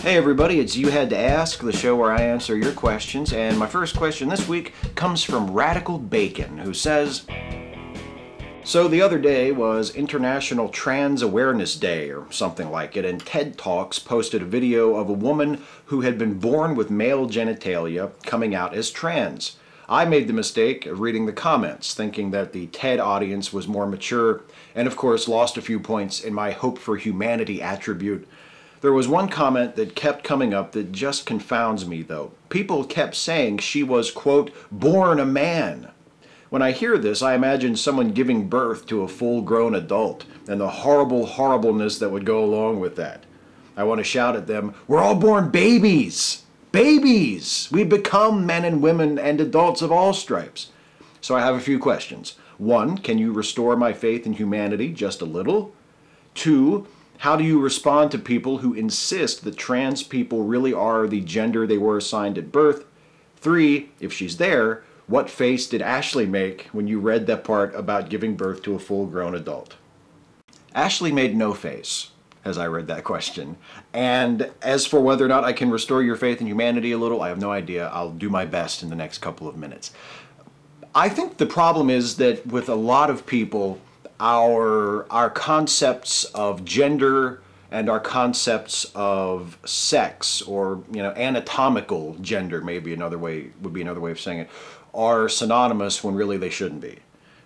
Hey everybody, it's You Had to Ask, the show where I answer your questions, and my first question this week comes from Radical Bacon, who says, so the other day was International Trans Awareness Day, or something like it, and TED Talks posted a video of a woman who had been born with male genitalia coming out as trans. I made the mistake of reading the comments, thinking that the TED audience was more mature, and of course lost a few points in my hope for humanity attribute. There was one comment that kept coming up that just confounds me, though. People kept saying she was, quote, born a man. When I hear this, I imagine someone giving birth to a full-grown adult and the horrible horribleness that would go along with that. I want to shout at them, we're all born babies! Babies! We become men and women and adults of all stripes. So I have a few questions. 1, can you restore my faith in humanity just a little? 2, how do you respond to people who insist that trans people really are the gender they were assigned at birth? 3, if she's there, what face did Ashley make when you read that part about giving birth to a full-grown adult? Ashley made no face as I read that question. And as for whether or not I can restore your faith in humanity a little, I have no idea. I'll do my best in the next couple of minutes. I think the problem is that with a lot of people, our concepts of gender and our concepts of sex, or anatomical gender, maybe would be another way of saying it, are synonymous when really they shouldn't be.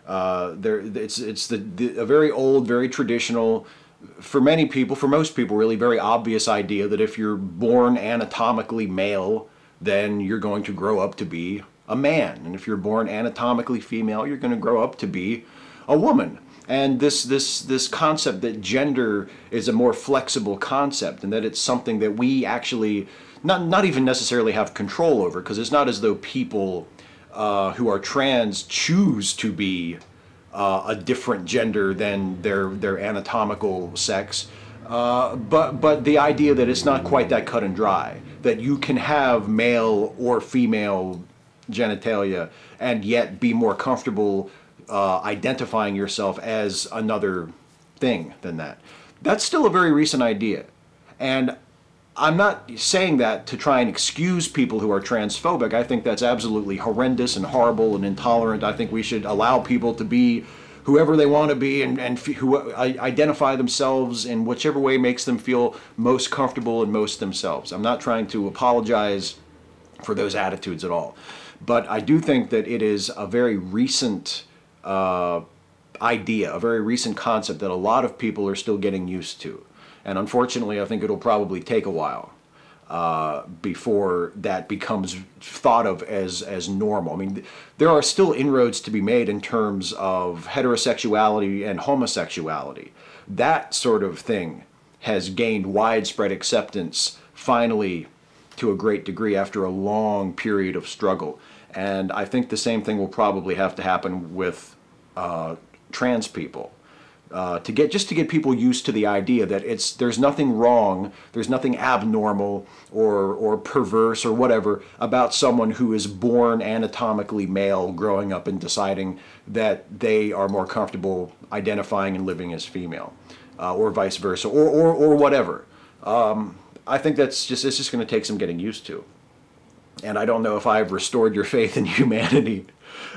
It's a very old, very traditional, for many people, for most people really, very obvious idea that if you're born anatomically male, then you're going to grow up to be a man, and if you're born anatomically female, you're going to grow up to be a woman. And this concept that gender is a more flexible concept, and that it's something that we actually not even necessarily have control over, because it's not as though people who are trans choose to be a different gender than their anatomical sex, but the idea that it's not quite that cut and dry, that you can have male or female genitalia and yet be more comfortable identifying yourself as another thing than that. That's still a very recent idea. And I'm not saying that to try and excuse people who are transphobic. I think that's absolutely horrendous and horrible and intolerant. I think we should allow people to be whoever they want to be and who identify themselves in whichever way makes them feel most comfortable and most themselves. I'm not trying to apologize for those attitudes at all. But I do think that it is a very recent idea, a very recent concept that a lot of people are still getting used to. And unfortunately, I think it'll probably take a while before that becomes thought of as normal. I mean, there are still inroads to be made in terms of heterosexuality and homosexuality. That sort of thing has gained widespread acceptance, finally, to a great degree after a long period of struggle. And I think the same thing will probably have to happen with trans people. To get people used to the idea that there's nothing wrong, there's nothing abnormal or perverse or whatever about someone who is born anatomically male growing up and deciding that they are more comfortable identifying and living as female, or vice versa, or whatever. I think it's just going to take some getting used to. And I don't know if I've restored your faith in humanity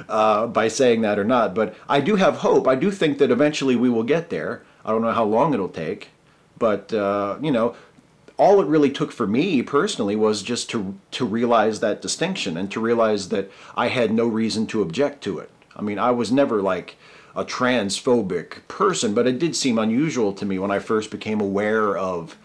by saying that or not, but I do have hope. I do think that eventually we will get there. I don't know how long it'll take, but all it really took for me personally was just to realize that distinction and to realize that I had no reason to object to it. I mean, I was never like a transphobic person, but it did seem unusual to me when I first became aware of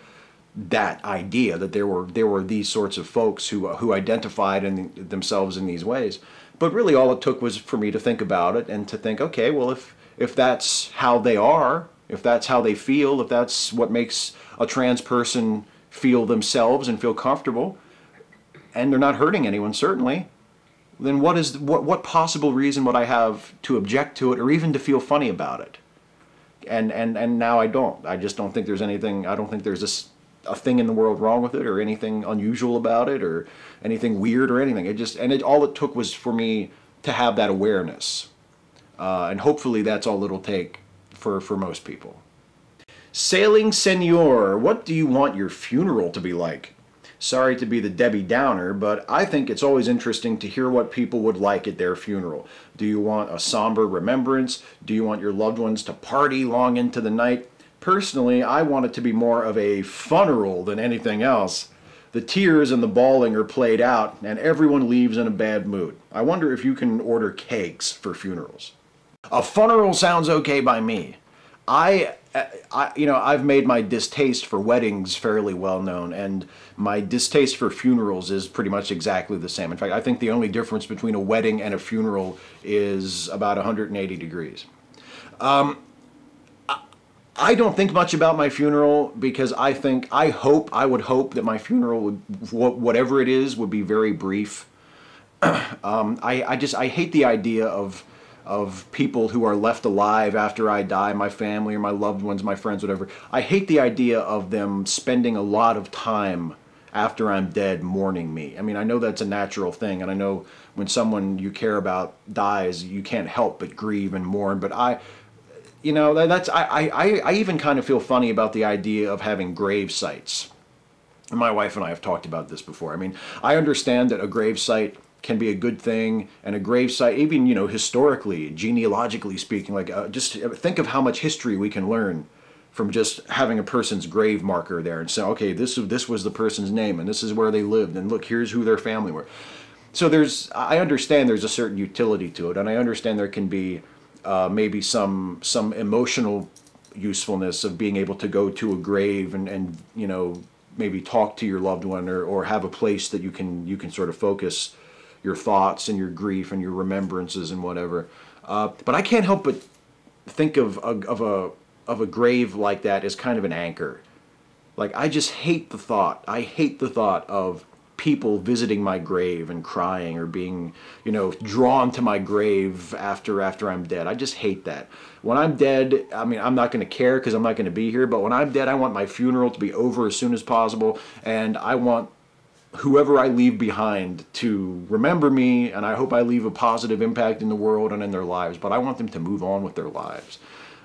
that idea that there were these sorts of folks who identified themselves in these ways. But really all it took was for me to think about it and to think, okay, well, if that's how they are, if that's how they feel, if that's what makes a trans person feel themselves and feel comfortable, and they're not hurting anyone, certainly, then what possible reason would I have to object to it or even to feel funny about it? And now I don't. I just don't think there's anything, I don't think there's a thing in the world wrong with it or anything unusual about it or anything weird or anything. All it took was for me to have that awareness. And hopefully that's all it'll take for most people. Sailing Senor, what do you want your funeral to be like? Sorry to be the Debbie Downer, but I think it's always interesting to hear what people would like at their funeral. Do you want a somber remembrance? Do you want your loved ones to party long into the night? Personally, I want it to be more of a funeral than anything else. The tears and the bawling are played out, and everyone leaves in a bad mood. I wonder if you can order cakes for funerals. A funeral sounds okay by me. I've made my distaste for weddings fairly well known, and my distaste for funerals is pretty much exactly the same. In fact, I think the only difference between a wedding and a funeral is about 180 degrees. I don't think much about my funeral because I would hope that my funeral would, whatever it is, would be very brief. I hate the idea of people who are left alive after I die, my family or my loved ones, my friends, whatever. I hate the idea of them spending a lot of time after I'm dead mourning me. I mean, I know that's a natural thing, and I know when someone you care about dies, you can't help but grieve and mourn, but I even kind of feel funny about the idea of having grave sites. And my wife and I have talked about this before. I mean, I understand that a grave site can be a good thing, and a grave site, even historically, genealogically speaking, just think of how much history we can learn from just having a person's grave marker there and say, okay, this was the person's name, and this is where they lived, and look, here's who their family were. So I understand there's a certain utility to it, and I understand there can be maybe some emotional usefulness of being able to go to a grave and maybe talk to your loved one or have a place that you can sort of focus your thoughts and your grief and your remembrances and whatever. But I can't help but think of a grave like that as kind of an anchor. Like, I just hate the thought. I hate the thought of people visiting my grave and crying or being, drawn to my grave after I'm dead. I just hate that. When I'm dead, I mean, I'm not going to care because I'm not going to be here, but when I'm dead, I want my funeral to be over as soon as possible, and I want whoever I leave behind to remember me, and I hope I leave a positive impact in the world and in their lives, but I want them to move on with their lives.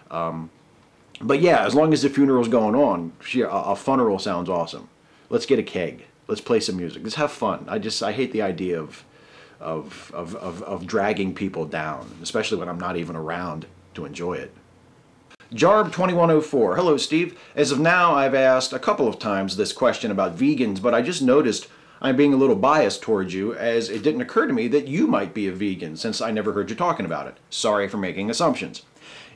But yeah, as long as the funeral's going on, a funeral sounds awesome. Let's get a keg. Let's play some music. Let's have fun. I hate the idea of dragging people down, especially when I'm not even around to enjoy it. Jarb2104. Hello, Steve. As of now, I've asked a couple of times this question about vegans, but I just noticed I'm being a little biased towards you, as it didn't occur to me that you might be a vegan, since I never heard you talking about it. Sorry for making assumptions.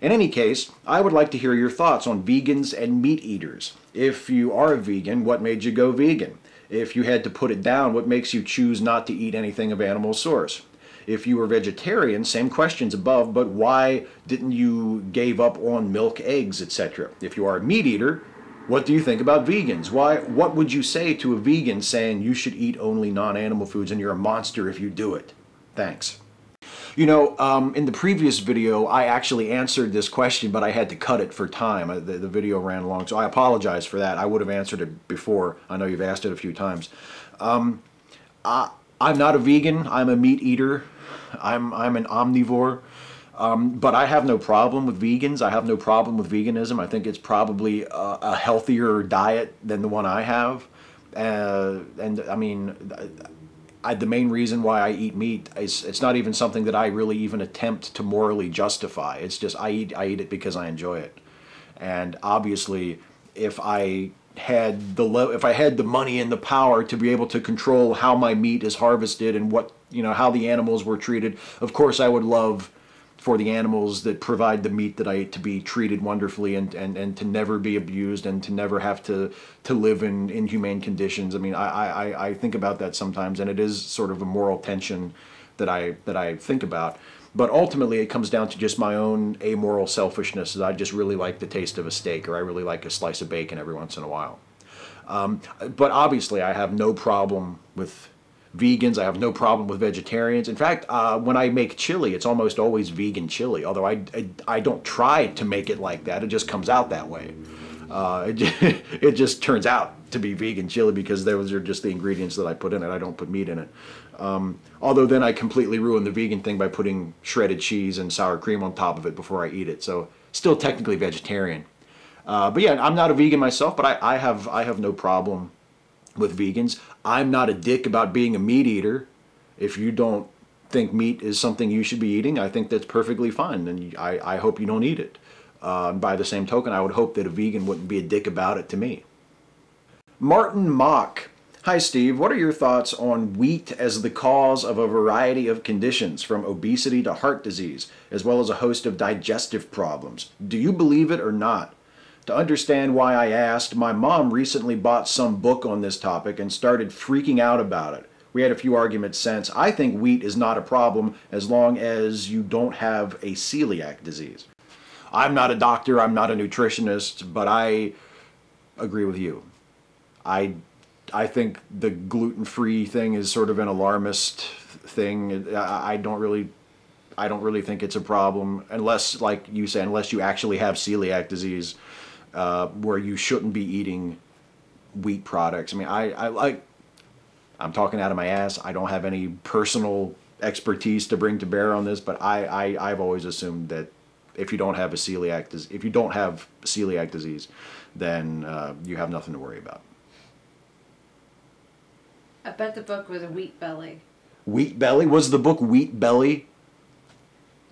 In any case, I would like to hear your thoughts on vegans and meat eaters. If you are a vegan, what made you go vegan? If you had to put it down, what makes you choose not to eat anything of animal source? If you were vegetarian, same questions above, but why didn't you give up on milk, eggs, etc.? If you are a meat eater, what do you think about vegans? What would you say to a vegan saying you should eat only non-animal foods and you're a monster if you do it? Thanks. In the previous video, I actually answered this question, but I had to cut it for time. The video ran long, so I apologize for that. I would have answered it before. I know you've asked it a few times. I'm not a vegan. I'm a meat eater. I'm an omnivore. But I have no problem with vegans. I have no problem with veganism. I think it's probably a healthier diet than the one I have. And I mean, the main reason why I eat meat is it's not even something that I really even attempt to morally justify. It's just I eat it because I enjoy it. And obviously, if I had the money and the power to be able to control how my meat is harvested and how the animals were treated, of course I would love for the animals that provide the meat that I eat to be treated wonderfully and to never be abused and to never have to live in inhumane conditions. I mean, I think about that sometimes, and it is sort of a moral tension that I think about. But ultimately, it comes down to just my own amoral selfishness, that I just really like the taste of a steak, or I really like a slice of bacon every once in a while. But obviously, I have no problem with vegans. I have no problem with vegetarians. In fact, when I make chili, it's almost always vegan chili, although I don't try to make it like that. It just comes out that way. It just turns out to be vegan chili because those are just the ingredients that I put in it. I don't put meat in it. Although then I completely ruin the vegan thing by putting shredded cheese and sour cream on top of it before I eat it. So still technically vegetarian. But yeah, I'm not a vegan myself, but I have no problem with vegans. I'm not a dick about being a meat eater. If you don't think meat is something you should be eating, I think that's perfectly fine, and I hope you don't eat it. By the same token, I would hope that a vegan wouldn't be a dick about it to me. Martin Mock. Hi Steve, what are your thoughts on wheat as the cause of a variety of conditions, from obesity to heart disease, as well as a host of digestive problems? Do you believe it or not? To understand why I asked, my mom recently bought some book on this topic and started freaking out about it. We had a few arguments since. I think wheat is not a problem as long as you don't have a celiac disease. I'm not a doctor, I'm not a nutritionist, but I agree with you. I think the gluten-free thing is sort of an alarmist thing. I don't really think it's a problem unless, like you say, unless you actually have celiac disease, where you shouldn't be eating wheat products. I mean, I'm talking out of my ass. I don't have any personal expertise to bring to bear on this, but I've always assumed that if you don't have celiac disease, then you have nothing to worry about. I bet the book was a Wheat Belly. Wheat Belly? Was the book Wheat Belly?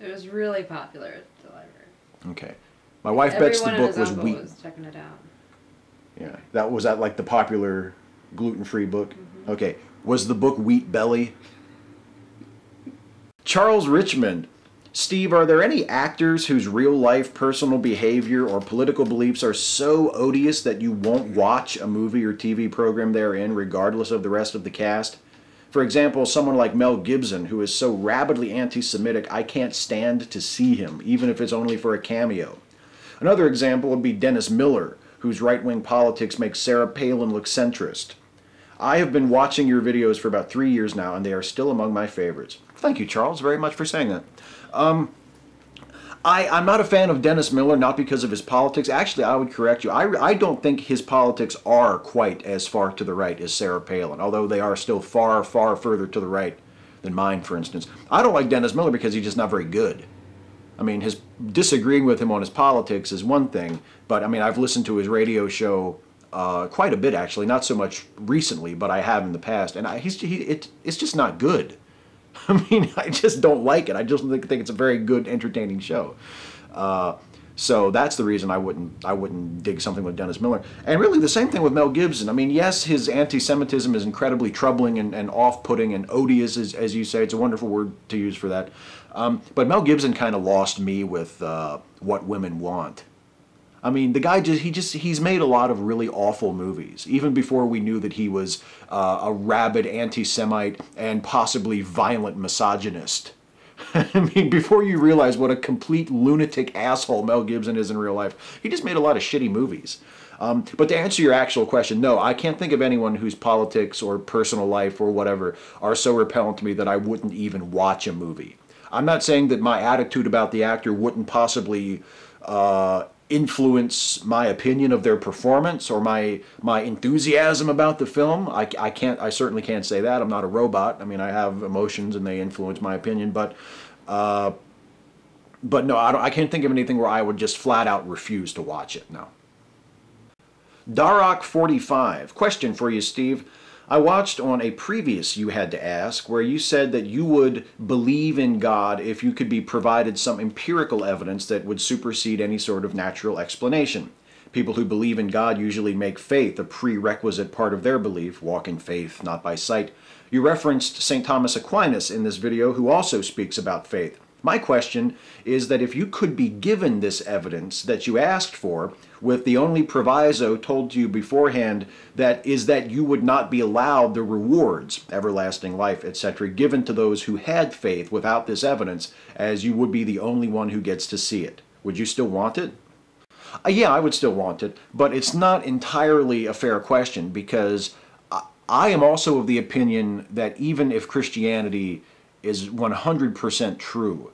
It was really popular at the library. Okay. My wife bets the book was Everyone Wheat. was checking it out. Yeah. Was that like the popular gluten-free book? Mm-hmm. Okay. Was the book Wheat Belly? Charles Richmond. Steve, are there any actors whose real-life personal behavior or political beliefs are so odious that you won't watch a movie or TV program they're in, regardless of the rest of the cast? For example, someone like Mel Gibson, who is so rabidly anti-Semitic, I can't stand to see him, even if it's only for a cameo. Another example would be Dennis Miller, whose right-wing politics makes Sarah Palin look centrist. I have been watching your videos for about 3 years now, and they are still among my favorites. Thank you, Charles, very much for saying that. I'm not a fan of Dennis Miller, not because of his politics. Actually, I would correct you. I don't think his politics are quite as far to the right as Sarah Palin, although they are still far, far further to the right than mine, for instance. I don't like Dennis Miller because he's just not very good. I mean, disagreeing with him on his politics is one thing, but I mean, I've listened to his radio show quite a bit, actually. Not so much recently, but I have in the past, and it's just not good. I mean, I just don't like it. I just think it's a very good, entertaining show. So that's the reason I wouldn't dig something with Dennis Miller. And really the same thing with Mel Gibson. I mean, yes, his anti-Semitism is incredibly troubling and off-putting and odious, as you say. It's a wonderful word to use for that. But Mel Gibson kind of lost me with What Women Want. I mean, the guy he's made a lot of really awful movies, even before we knew that he was a rabid anti-Semite and possibly violent misogynist. I mean, before you realize what a complete lunatic asshole Mel Gibson is in real life, he just made a lot of shitty movies. But to answer your actual question, no, I can't think of anyone whose politics or personal life or whatever are so repellent to me that I wouldn't even watch a movie. I'm not saying that my attitude about the actor wouldn't possibly influence my opinion of their performance or my enthusiasm about the film. I certainly can't say that. I'm not a robot. I mean, I have emotions and they influence my opinion, but no, I can't think of anything where I would just flat out refuse to watch it. No. Darok45. Question for you, Steve. I watched on a previous You Had to Ask where you said that you would believe in God if you could be provided some empirical evidence that would supersede any sort of natural explanation. People who believe in God usually make faith a prerequisite part of their belief, walk in faith, not by sight. You referenced St. Thomas Aquinas in this video, who also speaks about faith. My question is that if you could be given this evidence that you asked for, with the only proviso told to you beforehand that you would not be allowed the rewards, everlasting life, etc., given to those who had faith without this evidence, as you would be the only one who gets to see it, would you still want it? Yeah, I would still want it, but it's not entirely a fair question, because I am also of the opinion that even if Christianity is 100% true,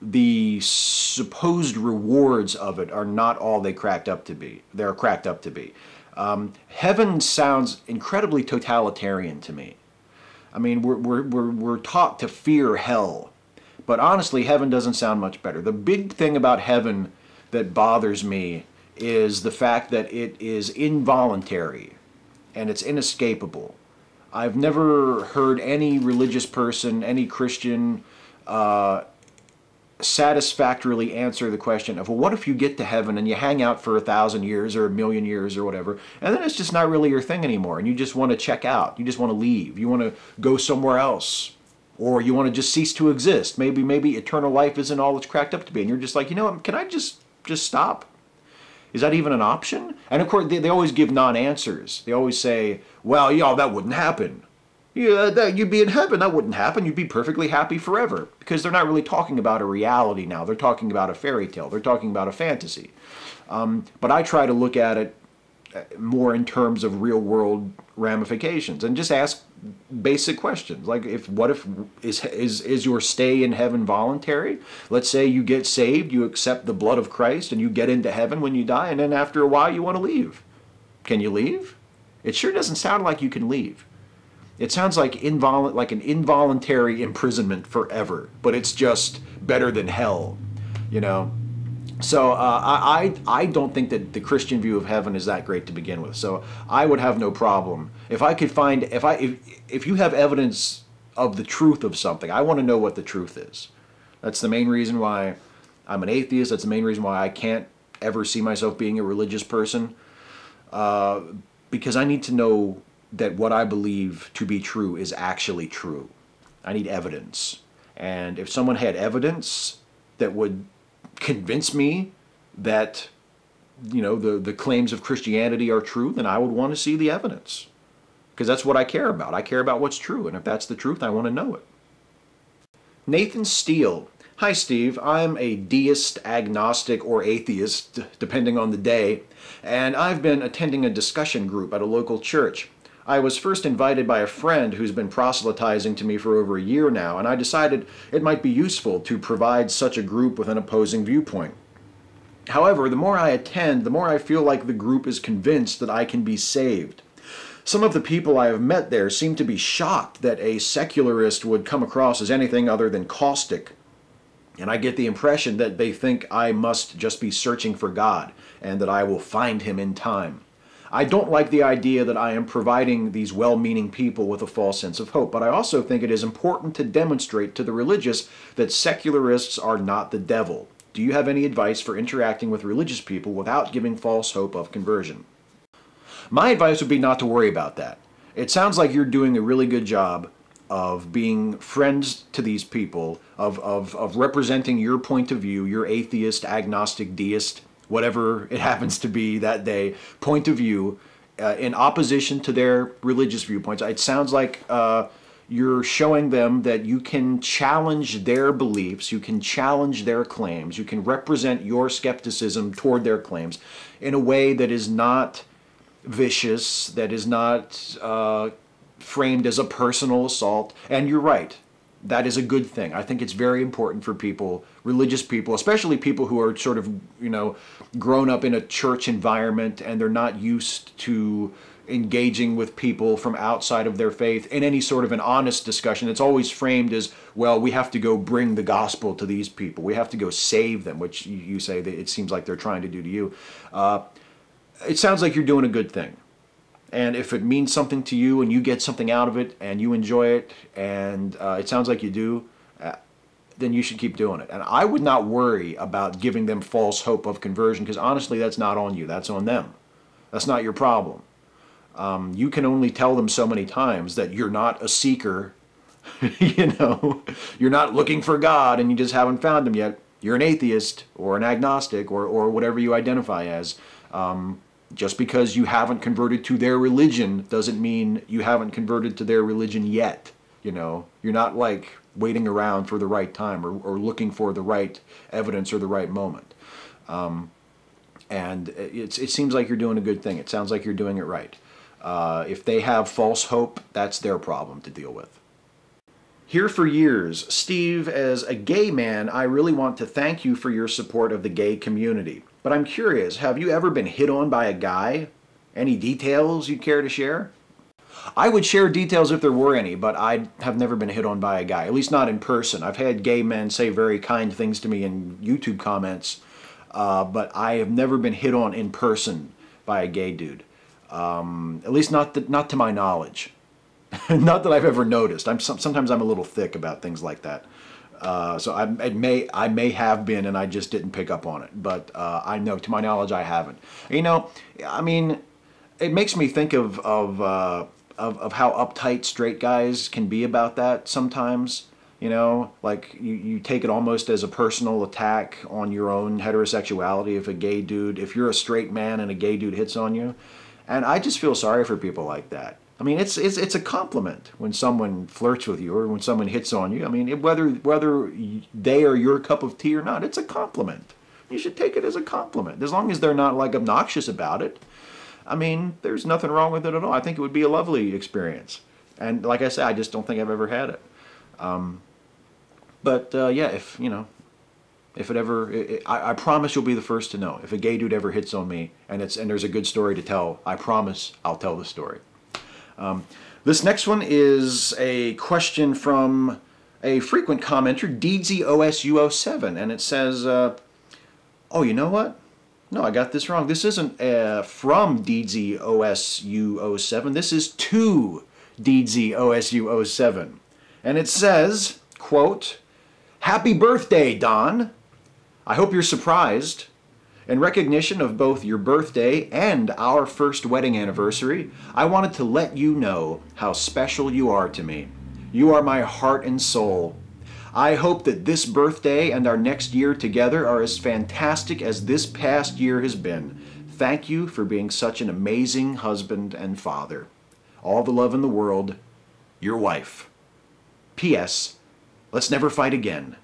the supposed rewards of it are not all they're cracked up to be. Heaven sounds incredibly totalitarian to me. I mean, we're taught to fear hell, but honestly, heaven doesn't sound much better. The big thing about heaven that bothers me is the fact that it is involuntary. and it's inescapable. I've never heard any religious person, any Christian, satisfactorily answer the question of, well, what if you get to heaven and you hang out for 1,000 years or 1,000,000 years or whatever, and then it's just not really your thing anymore, and you just want to check out, you just want to leave, you want to go somewhere else, or you want to just cease to exist. Maybe eternal life isn't all it's cracked up to be, and you're just like, you know what, can I just stop? Is that even an option? And of course, they always give non-answers. They always say, well, that wouldn't happen. Yeah, you'd be in heaven, that wouldn't happen. You'd be perfectly happy forever. Because they're not really talking about a reality now. They're talking about a fairy tale. They're talking about a fantasy. But I try to look at it more in terms of real world ramifications and just ask basic questions like, what if is your stay in heaven voluntary? Let's say you get saved, you accept the blood of Christ, and you get into heaven when you die, and then after a while you want to leave. Can you leave? It sure doesn't sound like you can leave. It sounds like an involuntary imprisonment forever, but it's just better than hell, you know. So I don't think that the Christian view of heaven is that great to begin with. So I would have no problem if I could find, if you have evidence of the truth of something. I want to know what the truth is. That's the main reason why I'm an atheist. That's the main reason why I can't ever see myself being a religious person, because I need to know that what I believe to be true is actually true. I need evidence. And if someone had evidence that would convince me that, the claims of Christianity are true, then I would want to see the evidence. Because that's what I care about. I care about what's true. And if that's the truth, I want to know it. Nathan Steele. Hi, Steve. I'm a deist, agnostic, or atheist, depending on the day, and I've been attending a discussion group at a local church. I was first invited by a friend who's been proselytizing to me for over a year now, and I decided it might be useful to provide such a group with an opposing viewpoint. However, the more I attend, the more I feel like the group is convinced that I can be saved. Some of the people I have met there seem to be shocked that a secularist would come across as anything other than caustic, and I get the impression that they think I must just be searching for God, and that I will find him in time. I don't like the idea that I am providing these well-meaning people with a false sense of hope, but I also think it is important to demonstrate to the religious that secularists are not the devil. Do you have any advice for interacting with religious people without giving false hope of conversion? My advice would be not to worry about that. It sounds like you're doing a really good job of being friends to these people, of representing your point of view, your atheist, agnostic, deist, whatever it happens to be that day, point of view, in opposition to their religious viewpoints. It sounds like you're showing them that you can challenge their beliefs, you can challenge their claims, you can represent your skepticism toward their claims in a way that is not vicious, that is not framed as a personal assault. And you're right. That is a good thing. I think it's very important for people, religious people, especially people who are sort of, grown up in a church environment and they're not used to engaging with people from outside of their faith in any sort of an honest discussion. It's always framed as, well, we have to go bring the gospel to these people. We have to go save them, which you say that it seems like they're trying to do to you. It sounds like you're doing a good thing. And if it means something to you and you get something out of it and you enjoy it and it sounds like you do, then you should keep doing it. And I would not worry about giving them false hope of conversion, because honestly, that's not on you. That's on them. That's not your problem. You can only tell them so many times that you're not a seeker. You're not looking for God and you just haven't found him yet. You're an atheist or an agnostic or whatever you identify as. Just because you haven't converted to their religion doesn't mean you haven't converted to their religion yet. You're not like waiting around for the right time or looking for the right evidence or the right moment. And it seems like you're doing a good thing. It sounds like you're doing it right. If they have false hope, that's their problem to deal with. Here for years, Steve, as a gay man, I really want to thank you for your support of the gay community. But I'm curious, have you ever been hit on by a guy? Any details you'd care to share? I would share details if there were any, but I have never been hit on by a guy, at least not in person. I've had gay men say very kind things to me in YouTube comments, but I have never been hit on in person by a gay dude. At least not to my knowledge. Not that I've ever noticed. Sometimes I'm a little thick about things like that. So I may have been, and I just didn't pick up on it. But I know, to my knowledge, I haven't. You know, I mean, it makes me think of how uptight straight guys can be about that sometimes. You know, like you take it almost as a personal attack on your own heterosexuality if you're a straight man and a gay dude hits on you. And I just feel sorry for people like that. I mean, it's a compliment when someone flirts with you or when someone hits on you. I mean, whether they are your cup of tea or not, it's a compliment. You should take it as a compliment, as long as they're not like obnoxious about it. I mean, there's nothing wrong with it at all. I think it would be a lovely experience. And like I said, I just don't think I've ever had it. Yeah, if it ever, I promise you'll be the first to know. If a gay dude ever hits on me and there's a good story to tell, I promise I'll tell the story. This next one is a question from a frequent commenter, DZOSU07, and it says, oh, you know what? No, I got this wrong. This isn't from DZOSU07. This is to DZOSU07. And it says, quote, "Happy birthday, Don. I hope you're surprised. In recognition of both your birthday and our first wedding anniversary, I wanted to let you know how special you are to me. You are my heart and soul. I hope that this birthday and our next year together are as fantastic as this past year has been. Thank you for being such an amazing husband and father. All the love in the world, your wife. P.S. Let's never fight again."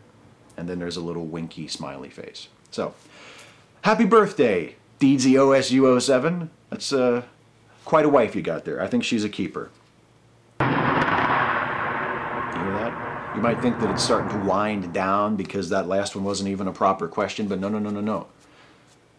And then there's a little winky smiley face. So, happy birthday, DZOSU07. That's quite a wife you got there. I think she's a keeper. You hear that? You might think that it's starting to wind down because that last one wasn't even a proper question, but no.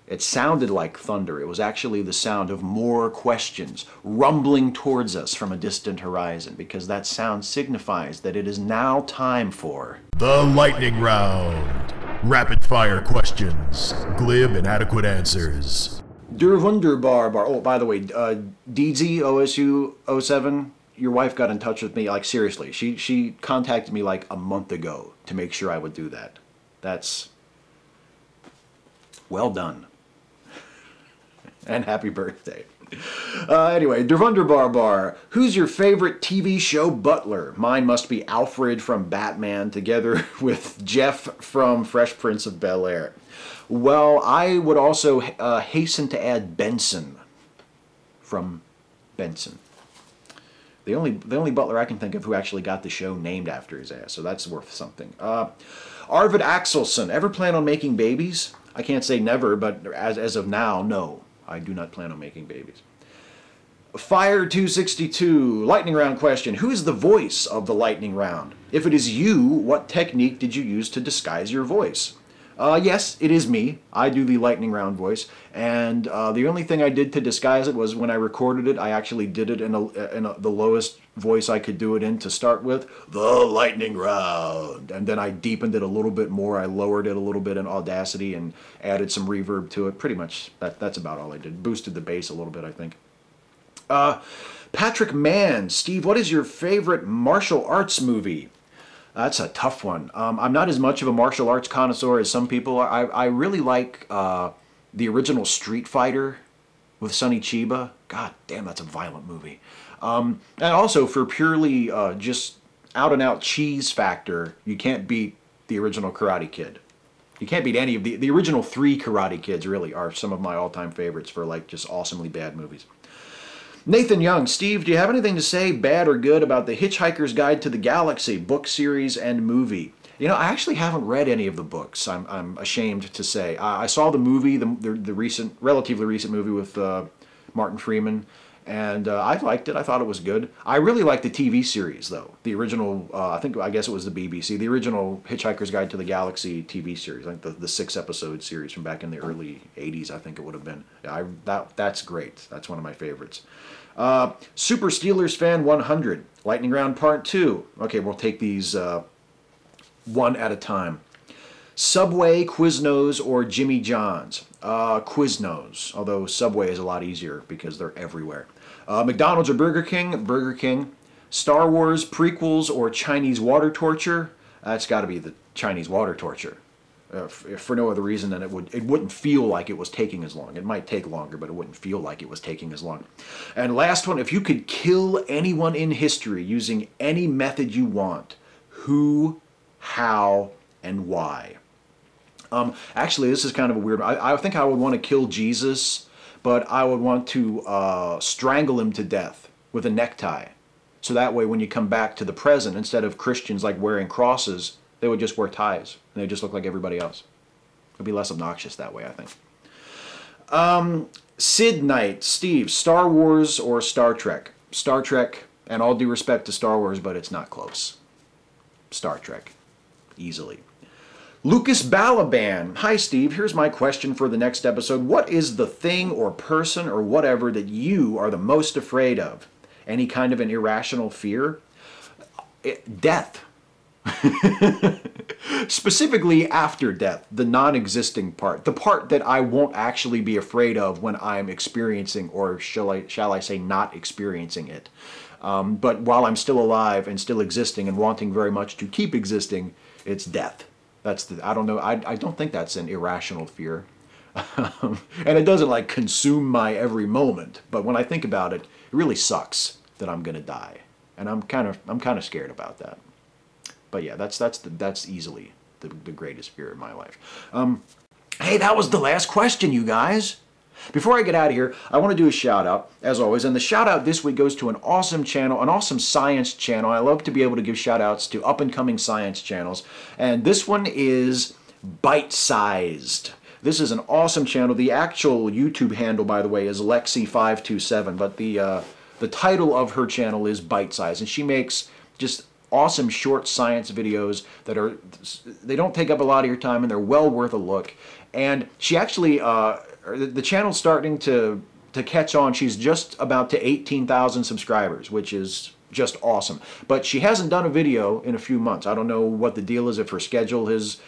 It sounded like thunder. It was actually the sound of more questions rumbling towards us from a distant horizon, because that sound signifies that it is now time for the lightning round. Rapid fire questions, glib and adequate answers. Der Wunderbar Bar. Oh, by the way, DZOSU07, your wife got in touch with me, like seriously. She contacted me like a month ago to make sure I would do that. That's well done. And happy birthday. Anyway, Der Wunderbar Bar. Who's your favorite TV show butler? Mine must be Alfred from Batman, together with Jeff from Fresh Prince of Bel-Air. Well, I would also hasten to add Benson from Benson. The only butler I can think of who actually got the show named after his ass, so that's worth something. Arvid Axelson. Ever plan on making babies? I can't say never, but as of now, no. I do not plan on making babies. Fire 262, lightning round question. Who is the voice of the lightning round? If it is you, what technique did you use to disguise your voice? Yes, it is me. I do the lightning round voice, and the only thing I did to disguise it was when I recorded it, I actually did it in the lowest voice I could do it in to start with, the lightning round, and then I deepened it a little bit more. I lowered it a little bit in Audacity and added some reverb to it. Pretty much that's about all I did. Boosted the bass a little bit, I think. Patrick Mann, Steve, what is your favorite martial arts movie? That's a tough one. I'm not as much of a martial arts connoisseur as some people are. I really like the original Street Fighter with Sonny Chiba. God damn, that's a violent movie. And also, for purely just out-and-out cheese factor, you can't beat the original Karate Kid. You can't beat any of the original 3 Karate Kids, really, are some of my all-time favorites for, like, just awesomely bad movies. Nathan Young, Steve, do you have anything to say, bad or good, about the Hitchhiker's Guide to the Galaxy book series and movie? You know, I actually haven't read any of the books, I'm ashamed to say. I saw the movie, the relatively recent movie with Martin Freeman, and I liked it. I thought it was good. I really liked the TV series, though. The original, I guess it was the BBC, the original Hitchhiker's Guide to the Galaxy TV series, like the 6-episode series from back in the early 80s, I think it would have been. Yeah, that's great. That's one of my favorites. Super Steelers Fan 100, Lightning Round Part 2. Okay, we'll take these one at a time. Subway, Quiznos, or Jimmy John's? Quiznos, although Subway is a lot easier because they're everywhere. McDonald's or Burger King? Burger King. Star Wars, prequels, or Chinese water torture? That's got to be the Chinese water torture. If for no other reason than it wouldn't feel like it was taking as long. It might take longer, but it wouldn't feel like it was taking as long. And last one, if you could kill anyone in history using any method you want, who, how, and why? Actually, this is kind of a weird one. I think I would want to kill Jesus, but I would want to strangle him to death with a necktie. So that way when you come back to the present, instead of Christians like wearing crosses, they would just wear ties, and they just look like everybody else. It would be less obnoxious that way, I think. Sid Knight, Steve, Star Wars or Star Trek? Star Trek, and all due respect to Star Wars, but it's not close. Star Trek, easily. Lucas Balaban, hi Steve, here's my question for the next episode. What is the thing or person or whatever that you are the most afraid of? Any kind of an irrational fear? Death. Specifically after death, the non-existing part, the part that I won't actually be afraid of when I'm experiencing, or shall I say not experiencing it. But while I'm still alive and still existing and wanting very much to keep existing, it's death. I don't know, I don't think that's an irrational fear. And it doesn't like consume my every moment, but when I think about it, it really sucks that I'm gonna die. And I'm kind of scared about that. But yeah, that's easily the greatest fear in my life. Hey, that was the last question, you guys. Before I get out of here, I want to do a shout out, as always. And the shout out this week goes to an awesome channel, an awesome science channel. I love to be able to give shout outs to up and coming science channels. And this one is Bite Sci-zed. This is an awesome channel. The actual YouTube handle, by the way, is Lexi527, but the title of her channel is Bite Sci-zed, and she makes just awesome short science videos they don't take up a lot of your time, and they're well worth a look. And she actually, the channel's starting to catch on. She's just about to 18,000 subscribers, which is just awesome. But she hasn't done a video in a few months. I don't know what the deal is, if her schedule has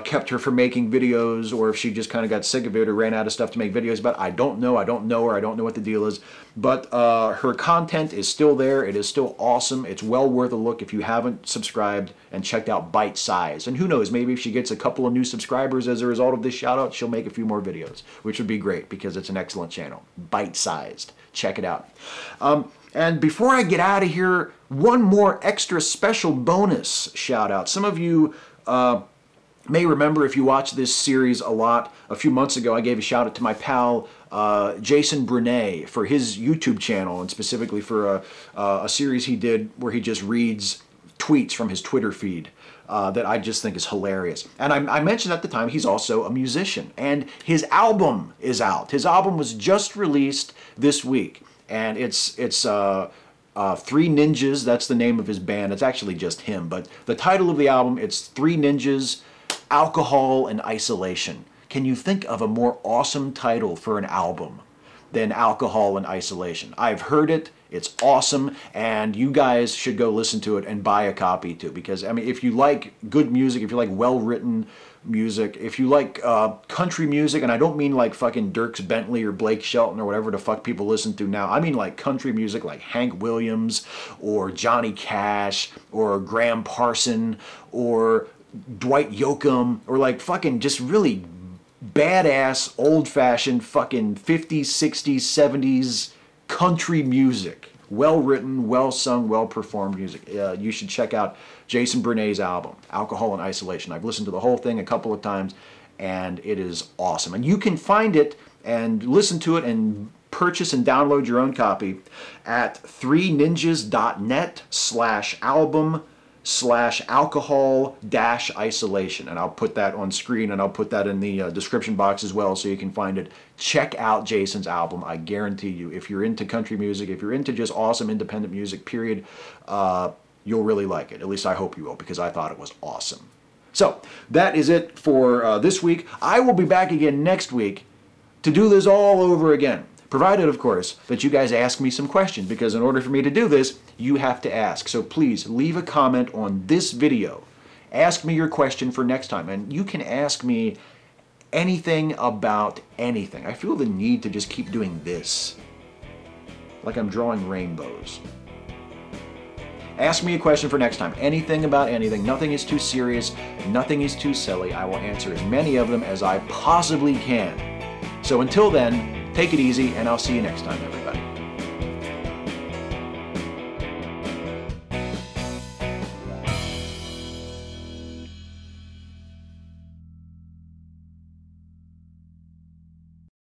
kept her from making videos, or if she just kind of got sick of it or ran out of stuff to make videos about. I don't know. I don't know her. I don't know what the deal is. But her content is still there. It is still awesome. It's well worth a look if you haven't subscribed and checked out Bite Sci-zed. And who knows, maybe if she gets a couple of new subscribers as a result of this shout out, she'll make a few more videos, which would be great because it's an excellent channel. Bite Sci-zed. Check it out. And before I get out of here, one more extra special bonus shout out. Some of you may remember, if you watch this series a lot, a few months ago I gave a shout out to my pal Jason Brunet for his YouTube channel, and specifically for a series he did where he just reads tweets from his Twitter feed that I just think is hilarious. And I mentioned at the time he's also a musician, and his album is out. His album was just released this week, and it's Three Ninjas. That's the name of his band. It's actually just him, but the title of the album, it's Three Ninjas, Alcohol and Isolation. Can you think of a more awesome title for an album than Alcohol and Isolation? I've heard it. It's awesome, and you guys should go listen to it and buy a copy too, because I mean, if you like good music, if you like well-written music, if you like country music, and I don't mean like fucking Dierks Bentley or Blake Shelton or whatever the fuck people listen to now. I mean like country music like Hank Williams or Johnny Cash or Graham Parson or Dwight Yoakam, or like fucking just really badass, old-fashioned fucking 50s, 60s, 70s country music. Well-written, well-sung, well-performed music. You should check out Jason Brunet's album, Alcohol and Isolation. I've listened to the whole thing a couple of times, and it is awesome. And you can find it and listen to it and purchase and download your own copy at 3ninjas.net/album/alcohol-isolation, and I'll put that on screen, and I'll put that in the description box as well, so you can find it. Check out Jason's album. I guarantee you, if you're into country music, if you're into just awesome independent music, period, you'll really like it. At least I hope you will, because I thought it was awesome. So that is it for this week. I will be back again next week to do this all over again, provided, of course, that you guys ask me some questions, because in order for me to do this, you have to ask. So please leave a comment on this video, Ask me your question for next time, and you can ask me anything about anything. I feel the need to just keep doing this, like I'm drawing rainbows. Ask me a question for next time. Anything about anything. Nothing is too serious. Nothing is too silly. I will answer as many of them as I possibly can. So until then, take it easy, and I'll see you next time, everybody.